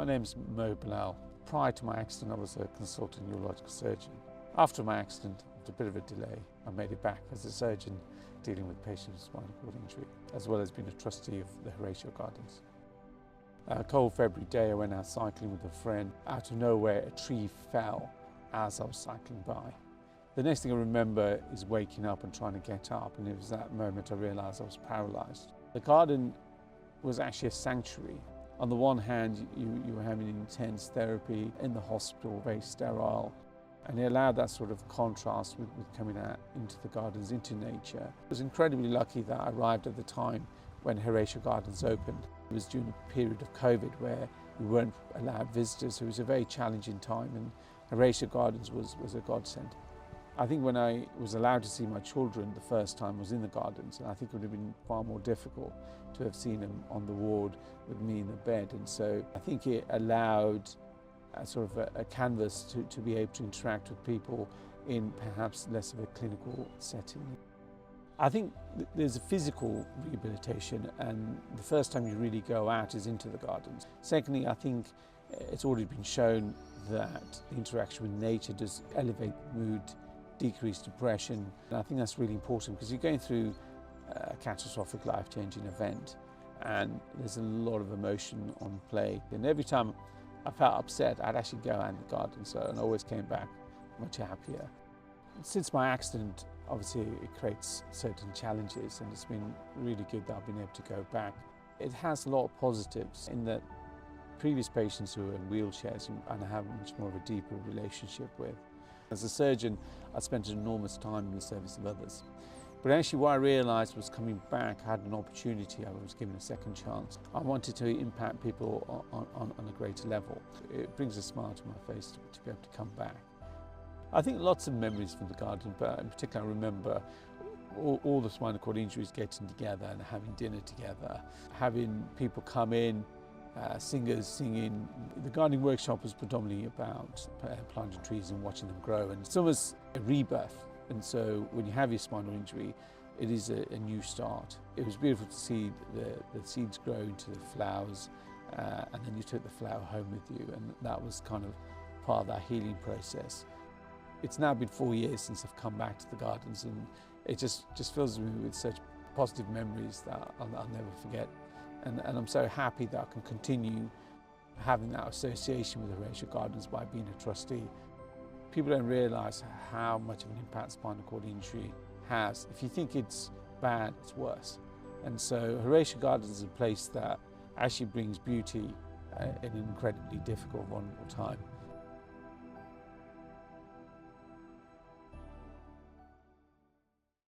My name's Mo Bilal. Prior to my accident, I was a consultant neurological surgeon. After my accident, after a bit of a delay, I made it back as a surgeon dealing with patients with spinal cord injury, as well as being a trustee of the Horatio Gardens. A cold February day, I went out cycling with a friend. Out of nowhere, a tree fell as I was cycling by. The next thing I remember is waking up and trying to get up, and it was that moment I realised I was paralysed. The garden was actually a sanctuary. On the one hand, you were having intense therapy in the hospital, very sterile, and it allowed that sort of contrast with coming out into the gardens, into nature. I was incredibly lucky that I arrived at the time when Horatio Gardens opened. It was during a period of COVID where we weren't allowed visitors, so it was a very challenging time, and Horatio Gardens was a godsend. I think when I was allowed to see my children the first time was in the gardens, and I think it would have been far more difficult to have seen them on the ward with me in the bed. And so I think it allowed a sort of a canvas to be able to interact with people in perhaps less of a clinical setting. I think there's a physical rehabilitation, and the first time you really go out is into the gardens. Secondly, I think it's already been shown that the interaction with nature does elevate mood, decrease depression, and I think that's really important because you're going through a catastrophic, life-changing event, and there's a lot of emotion on play. And every time I felt upset, I'd actually go out in the garden, and I always came back much happier. Since my accident, obviously it creates certain challenges, and it's been really good that I've been able to go back. It has a lot of positives in that previous patients who were in wheelchairs and I have much more of a deeper relationship with. As a surgeon, I spent an enormous time in the service of others. But actually what I realised was coming back, I had an opportunity, I was given a second chance. I wanted to impact people on a greater level. It brings a smile to my face to be able to come back. I think lots of memories from the garden, but in particular I remember all the spinal cord injuries getting together and having dinner together, having people come in, singers singing. The gardening workshop was predominantly about planting trees and watching them grow, and it's almost a rebirth. And so when you have your spinal injury, it is a new start. It was beautiful to see the seeds grow into the flowers, and then you took the flower home with you, and that was kind of part of that healing process. It's now been 4 years since I've come back to the gardens, and it just fills me with such positive memories that I'll never forget. And I'm so happy that I can continue having that association with the Horatio Gardens by being a trustee. People don't realise how much of an impact spinal cord injury has. If you think it's bad, it's worse. And so Horatio Gardens is a place that actually brings beauty in an incredibly difficult, vulnerable time.